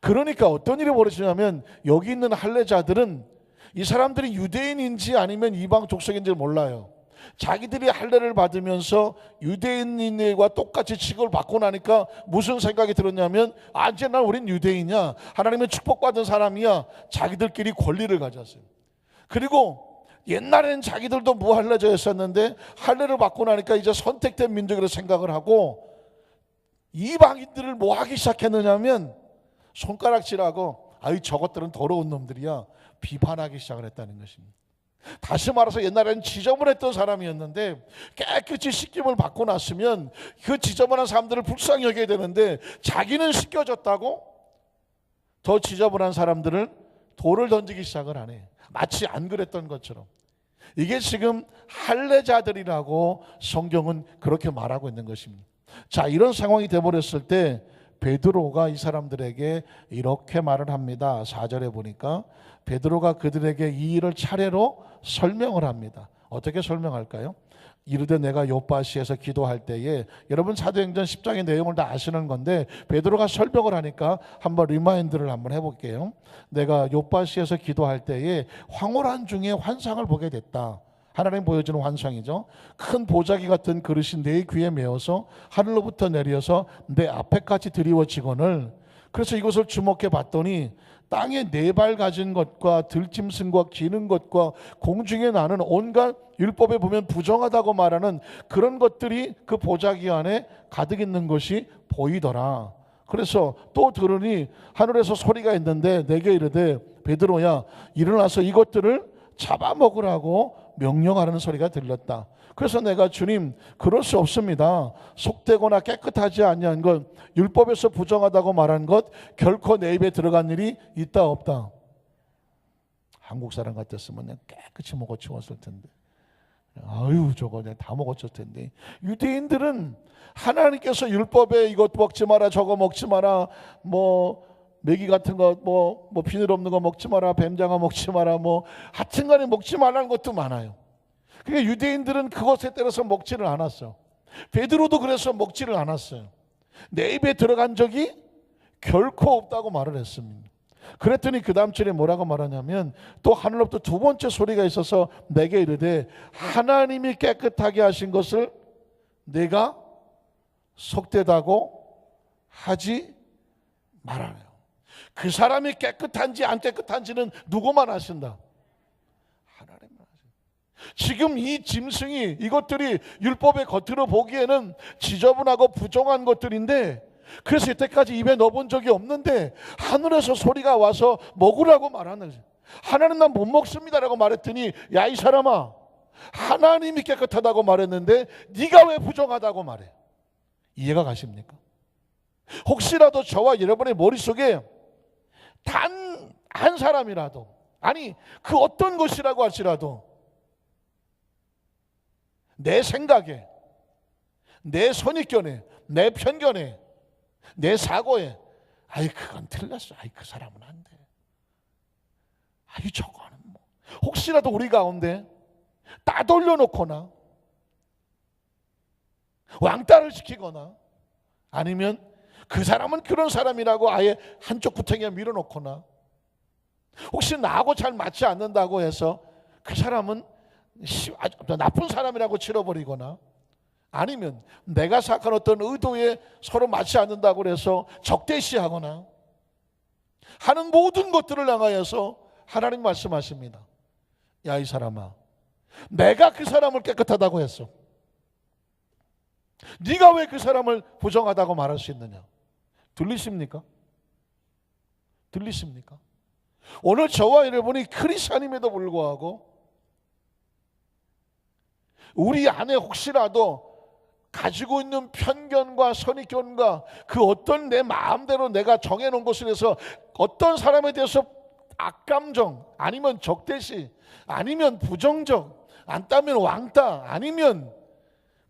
그러니까 어떤 일이 벌어지냐면 여기 있는 할례자들은 이 사람들이 유대인인지 아니면 이방 족속인지 몰라요. 자기들이 할례를 받으면서 유대인과 똑같이 취급을 받고 나니까 무슨 생각이 들었냐면 이제 난 우린 유대인이야, 하나님의 축복받은 사람이야. 자기들끼리 권리를 가졌어요. 그리고 옛날에는 자기들도 무할례자였었는데 할례를 받고 나니까 이제 선택된 민족으로 생각을 하고 이방인들을 뭐 하기 시작했느냐면 손가락질하고 아이 저것들은 더러운 놈들이야 비판하기 시작을 했다는 것입니다. 다시 말해서 옛날에는 지저분했던 사람이었는데 깨끗이 씻김을 받고 났으면 그 지저분한 사람들을 불쌍히 여겨야 되는데 자기는 씻겨졌다고 더 지저분한 사람들을 돌을 던지기 시작을 하네. 마치 안 그랬던 것처럼. 이게 지금 할례자들이라고 성경은 그렇게 말하고 있는 것입니다. 자, 이런 상황이 되어버렸을 때 베드로가 이 사람들에게 이렇게 말을 합니다. 4절에 보니까 베드로가 그들에게 이 일을 차례로 설명을 합니다. 어떻게 설명할까요? 이르되 내가 요빠시에서 기도할 때에, 여러분 사도행전 10장의 내용을 다 아시는 건데 베드로가 설명을 하니까 한번 리마인드를 한번 해볼게요. 내가 요빠시에서 기도할 때에 황홀한 중에 환상을 보게 됐다. 하나님 보여주는 환상이죠. 큰 보자기 같은 그릇이 내 귀에 메어서 하늘로부터 내려서 내 앞에까지 드리워지거늘, 그래서 이것을 주목해 봤더니 땅에 네 발 가진 것과 들짐승과 기는 것과 공중에 나는 온갖 율법에 보면 부정하다고 말하는 그런 것들이 그 보자기 안에 가득 있는 것이 보이더라. 그래서 또 들으니 하늘에서 소리가 있는데 내게 이르되 베드로야 일어나서 이것들을 잡아먹으라고 명령하는 소리가 들렸다. 그래서 내가 주님 그럴 수 없습니다. 속되거나 깨끗하지 아니한 것, 율법에서 부정하다고 말한 것 결코 내 입에 들어간 일이 있다 없다. 한국 사람 같았으면 그냥 깨끗이 먹어치웠을 텐데, 아유 저거 그냥 다 먹어쳤을 텐데, 유대인들은 하나님께서 율법에 이것 먹지 마라 저거 먹지 마라, 뭐 메기 같은 거, 뭐 비늘 없는 거 먹지 마라, 뱀장어 먹지 마라, 뭐 하여튼간에 먹지 말라는 것도 많아요. 그러니까 유대인들은 그것에 따라서 먹지를 않았어. 베드로도 그래서 먹지를 않았어요. 내 입에 들어간 적이 결코 없다고 말을 했습니다. 그랬더니 그 다음 절에 뭐라고 말하냐면 또 하늘로부터 두 번째 소리가 있어서 내게 이르되 하나님이 깨끗하게 하신 것을 내가 속되다고 하지 말아요. 그 사람이 깨끗한지 안 깨끗한지는 누구만 아신다? 하나님만 아신다. 지금 이 짐승이, 이것들이 율법의 겉으로 보기에는 지저분하고 부정한 것들인데, 그래서 이때까지 입에 넣어본 적이 없는데 하늘에서 소리가 와서 먹으라고 말하는 거예요. 하나님 난 못 먹습니다라고 말했더니 야 이 사람아, 하나님이 깨끗하다고 말했는데 네가 왜 부정하다고 말해? 이해가 가십니까? 혹시라도 저와 여러분의 머릿속에 단 한 사람이라도, 아니 그 어떤 것이라고 할지라도 내 생각에, 내 선입견에, 내 편견에, 내 사고에 아이 그건 틀렸어, 아이 그 사람은 안 돼, 아이 저거는 뭐, 혹시라도 우리 가운데 따돌려 놓거나 왕따를 시키거나 아니면 그 사람은 그런 사람이라고 아예 한쪽 구덩이에 밀어놓거나, 혹시 나하고 잘 맞지 않는다고 해서 그 사람은 나쁜 사람이라고 치러버리거나, 아니면 내가 생각한 어떤 의도에 서로 맞지 않는다고 해서 적대시하거나 하는 모든 것들을 향하여서 하나님 말씀하십니다. 야 이 사람아, 내가 그 사람을 깨끗하다고 했어. 네가 왜 그 사람을 부정하다고 말할 수 있느냐? 들리십니까? 들리십니까? 오늘 저와 여러분이 크리스찬임에도 불구하고 우리 안에 혹시라도 가지고 있는 편견과 선입견과 그 어떤 내 마음대로 내가 정해놓은 것을 해서 어떤 사람에 대해서 악감정, 아니면 적대시, 아니면 부정적, 안 따면 왕따, 아니면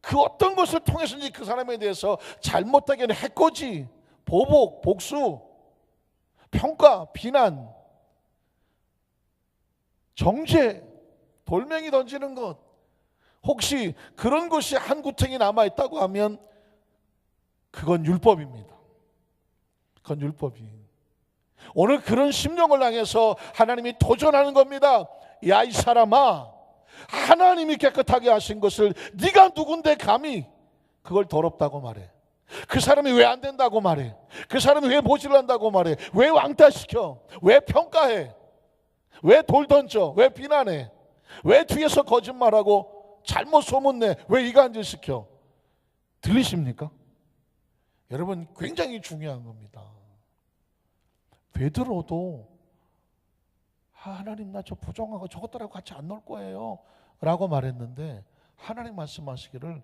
그 어떤 것을 통해서든지 그 사람에 대해서 잘못하게 해코지, 보복, 복수, 평가, 비난, 정죄, 돌멩이 던지는 것, 혹시 그런 것이 한 구탱이 남아있다고 하면 그건 율법입니다. 그건 율법이에요. 오늘 그런 심령을 향해서 하나님이 도전하는 겁니다. 야 이 사람아, 하나님이 깨끗하게 하신 것을 네가 누군데 감히 그걸 더럽다고 말해? 그 사람이 왜 안 된다고 말해? 그 사람이 왜 모질란다고 말해? 왜 왕따시켜? 왜 평가해? 왜 돌 던져? 왜 비난해? 왜 뒤에서 거짓말하고 잘못 소문내? 왜 이간질 시켜? 들리십니까? 여러분, 굉장히 중요한 겁니다. 베드로도 하나님 나 저 부정하고 저것들하고 같이 안 놀 거예요 라고 말했는데, 하나님 말씀하시기를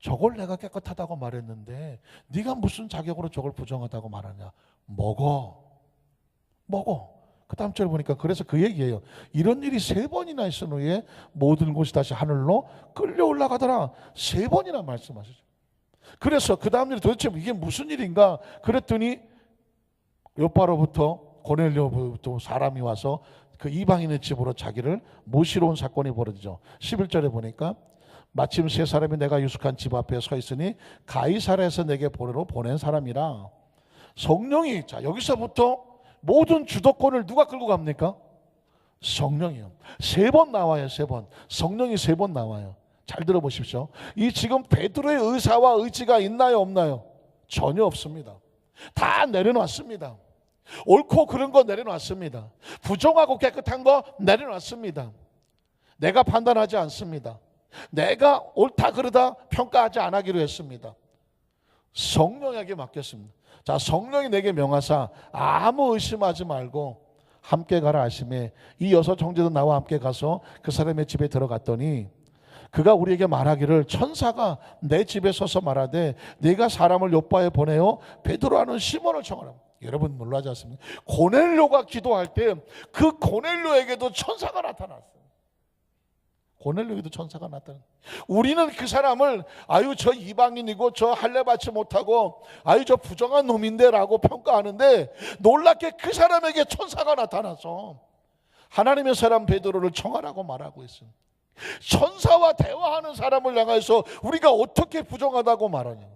저걸 내가 깨끗하다고 말했는데 네가 무슨 자격으로 저걸 부정하다고 말하냐. 먹어. 그 다음 절에 보니까 그래서 그 얘기예요. 이런 일이 3번이나 있은 후에 모든 곳이 다시 하늘로 끌려 올라가더라. 3번이나 말씀하시죠. 그래서 그 다음 일이 도대체 이게 무슨 일인가 그랬더니 요바로부터 고넬료부터 사람이 와서 그 이방인의 집으로 자기를 모시러 온 사건이 벌어지죠. 11절에 보니까 마침 3사람이 내가 유숙한 집 앞에 서 있으니 가이사랴에서 내게 보내러 보낸 사람이라. 성령이, 자 여기서부터 모든 주도권을 누가 끌고 갑니까? 성령이요. 3번 나와요. 3번. 성령이 3번 나와요. 잘 들어보십시오. 이 지금 베드로의 의사와 의지가 있나요, 없나요? 전혀 없습니다. 다 내려놨습니다. 옳고 그른 거 내려놨습니다. 부정하고 깨끗한 거 내려놨습니다. 내가 판단하지 않습니다. 내가 옳다 그르다 평가하지 않기로 했습니다. 성령에게 맡겼습니다. 자, 성령이 내게 명하사 아무 의심하지 말고 함께 가라 하시매 이 6 형제도 나와 함께 가서 그 사람의 집에 들어갔더니 그가 우리에게 말하기를 천사가 내 집에 서서 말하되 네가 사람을 요바에 보내어 베드로하는 시몬을 청하라. 여러분 놀라지 않습니까? 고넬료가 기도할 때 그 고넬료에게도 천사가 나타났어요. 고넬료에게도 천사가 나타났어요. 우리는 그 사람을 아유 저 이방인이고 저 할례 받지 못하고 아유 저 부정한 놈인데 라고 평가하는데 놀랍게 그 사람에게 천사가 나타나서 하나님의 사람 베드로를 청하라고 말하고 있어요. 천사와 대화하는 사람을 향해서 우리가 어떻게 부정하다고 말하냐.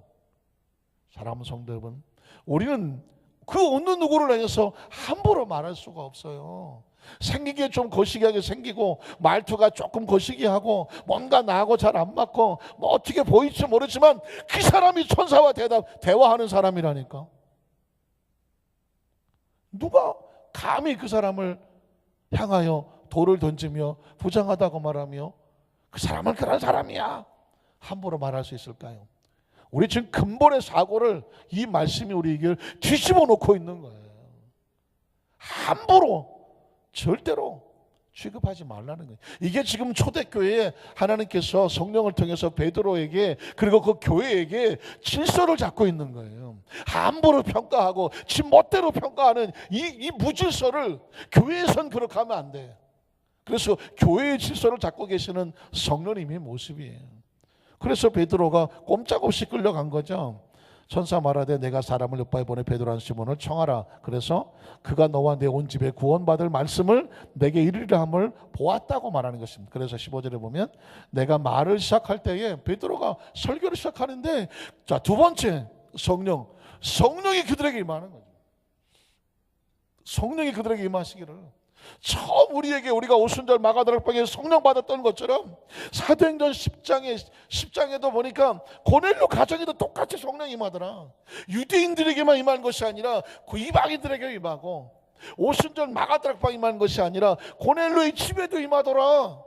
사랑하는 성도 여러분, 우리는 그 어느 누구를 향해서 함부로 말할 수가 없어요. 생기기에 좀 거시기하게 생기고 말투가 조금 거시기하고 뭔가 나하고 잘 안 맞고 뭐 어떻게 보일지 모르지만 그 사람이 천사와 대화하는 사람이라니까. 누가 감히 그 사람을 향하여 돌을 던지며 부정하다고 말하며 그 사람은 그런 사람이야 함부로 말할 수 있을까요? 우리 지금 근본의 사고를 이 말씀이 우리에게 뒤집어 놓고 있는 거예요. 함부로 절대로 취급하지 말라는 거예요. 이게 지금 초대교회에 하나님께서 성령을 통해서 베드로에게 그리고 그 교회에게 질서를 잡고 있는 거예요. 함부로 평가하고 지 멋대로 평가하는 이 무질서를 교회에선 그렇게 하면 안 돼요. 그래서 교회의 질서를 잡고 계시는 성령님의 모습이에요. 그래서 베드로가 꼼짝없이 끌려간 거죠. 천사 말하되 내가 사람을 요바에 보내 베드로한 시몬을 청하라. 그래서 그가 너와 내 온 집에 구원받을 말씀을 내게 이르리라 함을 보았다고 말하는 것입니다. 그래서 15절에 보면 내가 말을 시작할 때에 베드로가 설교를 시작하는데 자, 두 번째 성령이 그들에게 임하는 거죠. 성령이 그들에게 임하시기를 처음 우리가 오순절 마가다락방에 성령 받았던 것처럼 사도행전 10장에도 보니까 고넬료 가정에도 똑같이 성령이 임하더라. 유대인들에게만 임한 것이 아니라 그 이방인들에게 임하고 오순절 마가다락방에 임한 것이 아니라 고넬료의 집에도 임하더라.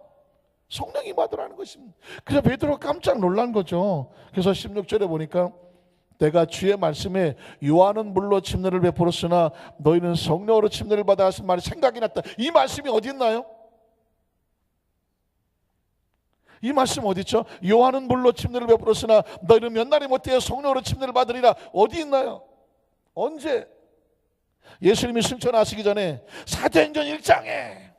성령이 임하더라는 것입니다. 그래서 베드로가 깜짝 놀란 거죠. 그래서 16절에 보니까 내가 주의 말씀에 요한은 물로 침례를 베풀었으나 너희는 성령으로 침례를 받아 하신 말이 생각이 났다. 이 말씀이 어디 있나요? 이 말씀 어디 있죠? 요한은 물로 침례를 베풀었으나 너희는 몇 날이 못되어 성령으로 침례를 받으리라. 어디 있나요? 언제? 예수님이 승천하시기 전에 사도행전 1장에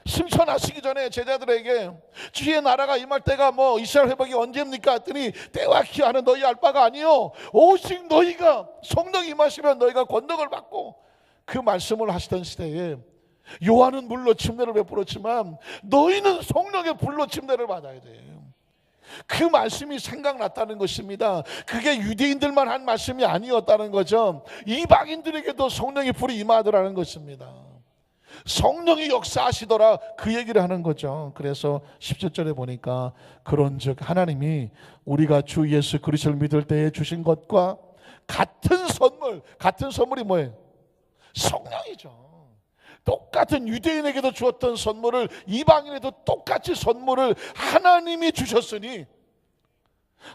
승천하시기 전에 제자들에게 주의 나라가 임할 때가 뭐 이스라엘 회복이 언제입니까? 했더니 때와 기한은 너희 알 바가 아니요 오직 너희가 성령이 임하시면 너희가 권능을 받고 그 말씀을 하시던 시대에 요한은 물로 침례를 베풀었지만 너희는 성령의 불로 침례를 받아야 돼요. 그 말씀이 생각났다는 것입니다. 그게 유대인들만 한 말씀이 아니었다는 거죠. 이방인들에게도 성령의 불이 임하더라는 것입니다. 성령이 역사하시더라 그 얘기를 하는 거죠. 그래서 17절에 보니까 그런즉 하나님이 우리가 주 예수 그리스도를 믿을 때에 주신 것과 같은 선물이 뭐예요? 성령이죠. 똑같은 유대인에게도 주었던 선물을 이방인에도 똑같이 선물을 하나님이 주셨으니,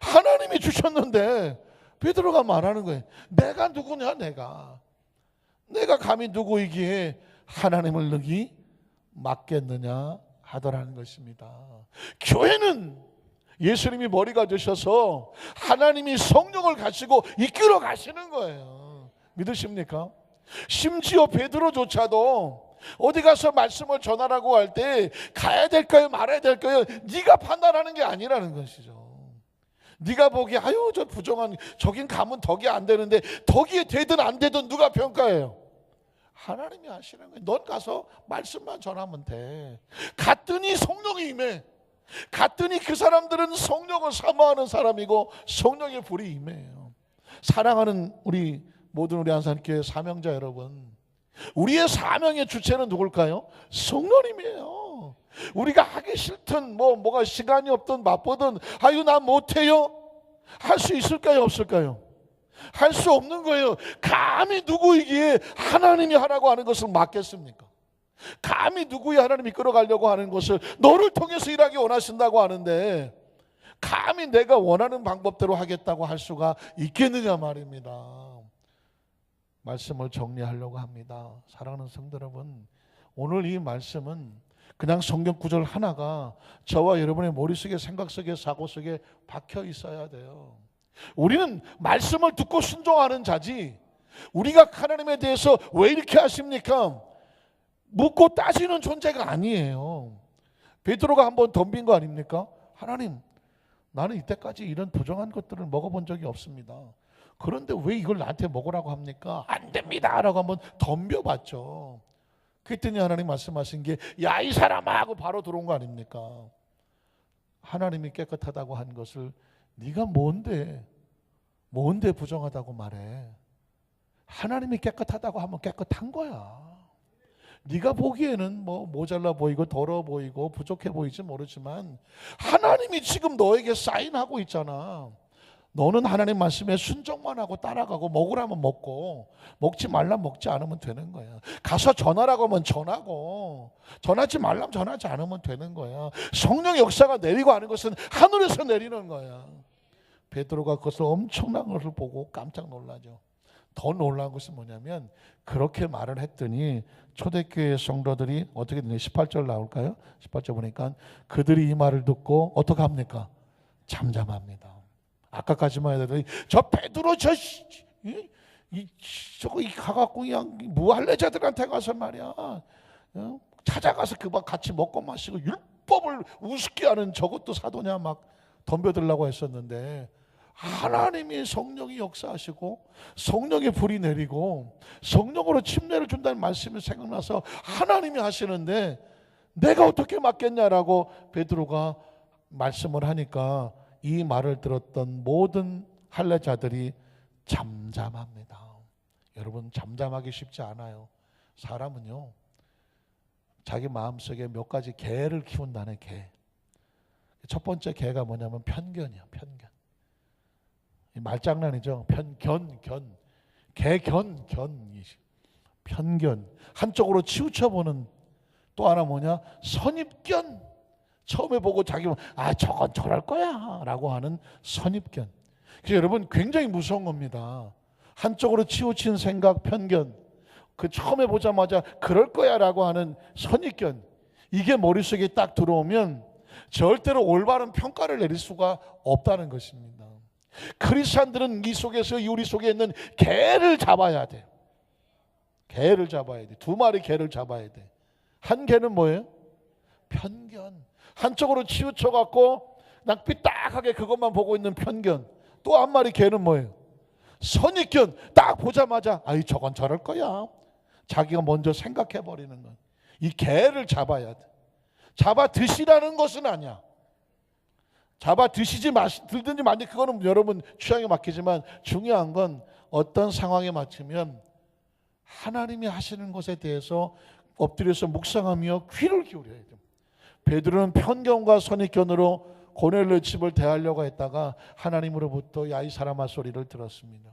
하나님이 주셨는데 베드로가 말하는 거예요. 내가 누구냐? 내가 감히 누구이기에 하나님을 너희 맡겠느냐 하더라는 것입니다. 교회는 예수님이 머리가 되셔서 하나님이 성령을 가지고 이끌어 가시는 거예요. 믿으십니까? 심지어 베드로조차도 어디 가서 말씀을 전하라고 할 때 가야 될까요? 말아야 될까요? 네가 판단하는 게 아니라는 것이죠. 네가 보기에 아유 저 부정한, 저긴 가면 덕이 안 되는데, 덕이 되든 안 되든 누가 평가해요? 하나님이 하시는 거예요. 넌 가서 말씀만 전하면 돼. 갔더니 성령이 임해. 갔더니 그 사람들은 성령을 사모하는 사람이고 성령의 불이 임해요. 사랑하는 우리 모든 우리 안산교회 사명자 여러분, 우리의 사명의 주체는 누굴까요? 성령님이에요. 우리가 하기 싫든 뭐가 시간이 없든 바쁘든 아유 나 못해요, 할 수 있을까요? 없을까요? 할 수 없는 거예요. 감히 누구이기에 하나님이 하라고 하는 것을 맡겠습니까? 감히 누구의 하나님이 끌어가려고 하는 것을 너를 통해서 일하기 원하신다고 하는데 감히 내가 원하는 방법대로 하겠다고 할 수가 있겠느냐 말입니다. 말씀을 정리하려고 합니다. 사랑하는 성도 여러분, 오늘 이 말씀은 그냥 성경 구절 하나가 저와 여러분의 머릿속에, 생각 속에, 사고 속에 박혀 있어야 돼요. 우리는 말씀을 듣고 순종하는 자지, 우리가 하나님에 대해서 왜 이렇게 하십니까? 묻고 따지는 존재가 아니에요. 베드로가 한번 덤빈 거 아닙니까? 하나님, 나는 이때까지 이런 부정한 것들을 먹어본 적이 없습니다. 그런데 왜 이걸 나한테 먹으라고 합니까? 안 됩니다 라고 한번 덤벼봤죠. 그랬더니 하나님 말씀하신 게 야 이 사람아 하고 바로 들어온 거 아닙니까? 하나님이 깨끗하다고 한 것을 네가 뭔데 부정하다고 말해. 하나님이 깨끗하다고 하면 깨끗한 거야. 네가 보기에는 모자라 보이고 더러워 보이고 부족해 보이지 모르지만 하나님이 지금 너에게 사인하고 있잖아. 너는 하나님 말씀에 순종만 하고 따라가고, 먹으라면 먹고 먹지 말라면 먹지 않으면 되는 거야. 가서 전하라고 하면 전하고, 전하지 말라면 전하지 않으면 되는 거야. 성령의 역사가 내리고 하는 것은 하늘에서 내리는 거야. 베드로가 그것을 엄청난 것을 보고 깜짝 놀라죠. 더 놀라운 것은 뭐냐면 그렇게 말을 했더니 초대교회 성도들이 어떻게 되냐, 18절 나올까요? 18절 보니까 그들이 이 말을 듣고 어떻게 합니까? 잠잠합니다. 아까까지만 해도 저 베드로 저거 가갖고 그냥 무할례자들한테 가서 말이야, 찾아가서 그만 같이 먹고 마시고 율법을 우습게 하는 저것도 사도냐 막 덤벼들라고 했었는데, 하나님이 성령이 역사하시고 성령의 불이 내리고 성령으로 침례를 준다는 말씀이 생각나서 하나님이 하시는데 내가 어떻게 맡겠냐라고 베드로가 말씀을 하니까 이 말을 들었던 모든 할례자들이 잠잠합니다. 여러분, 잠잠하기 쉽지 않아요. 사람은요, 자기 마음속에 몇 가지 개를 키운다는 개. 첫 번째 개가 뭐냐면 편견이야. 편견. 말장난이죠. 편견. 한쪽으로 치우쳐보는. 또 하나 뭐냐? 선입견. 처음에 보고 자기 저건 저럴 거야 라고 하는 선입견. 그래서 여러분, 굉장히 무서운 겁니다. 한쪽으로 치우친 생각, 편견, 그 처음에 보자마자 그럴 거야 라고 하는 선입견, 이게 머릿속에 딱 들어오면 절대로 올바른 평가를 내릴 수가 없다는 것입니다. 크리스찬들은 이 속에서, 우리 속에 있는 개를 잡아야 돼. 개를 잡아야 돼. 두 마리 개를 잡아야 돼. 한 개는 뭐예요? 편견. 한쪽으로 치우쳐갖고 그냥 삐딱하게 그것만 보고 있는 편견. 또 한 마리 개는 뭐예요? 선입견. 딱 보자마자 아이 저건 저럴 거야. 자기가 먼저 생각해버리는 건. 이 개를 잡아야 돼. 잡아 드시라는 것은 아니야. 잡아 드시지 들든지 말든지 그거는 여러분 취향에 맡기지만, 중요한 건 어떤 상황에 맞추면 하나님이 하시는 것에 대해서 엎드려서 묵상하며 귀를 기울여야 돼요. 베드로는 편견과 선입견으로 고넬료 집을 대하려고 했다가 하나님으로부터 야 이 사람아 소리를 들었습니다.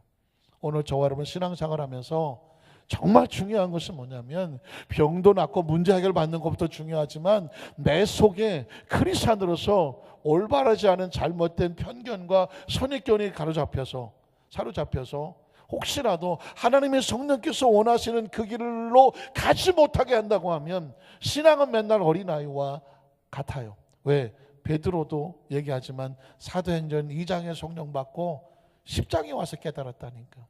오늘 저와 여러분 신앙생활 하면서 정말 중요한 것은 뭐냐면 병도 낫고 문제 해결받는 것부터 중요하지만 내 속에 그리스도 안으로서 올바르지 않은 잘못된 편견과 선입견이 사로잡혀서 혹시라도 하나님의 성령께서 원하시는 그 길로 가지 못하게 한다고 하면 신앙은 맨날 어린아이와 같아요. 왜? 베드로도 얘기하지만 사도행전 2장에 성령 받고 10장에 와서 깨달았다니까.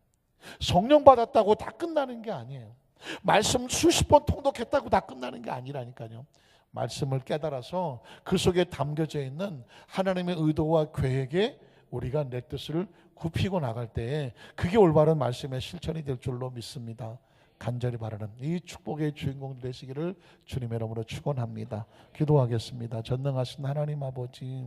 성령 받았다고 다 끝나는 게 아니에요. 말씀 수십 번 통독했다고 다 끝나는 게 아니라니까요. 말씀을 깨달아서 그 속에 담겨져 있는 하나님의 의도와 계획에 우리가 내 뜻을 굽히고 나갈 때에 그게 올바른 말씀의 실천이 될 줄로 믿습니다. 간절히 바라는 이 축복의 주인공 되시기를 주님의 이름으로 축원합니다. 기도하겠습니다. 전능하신 하나님 아버지,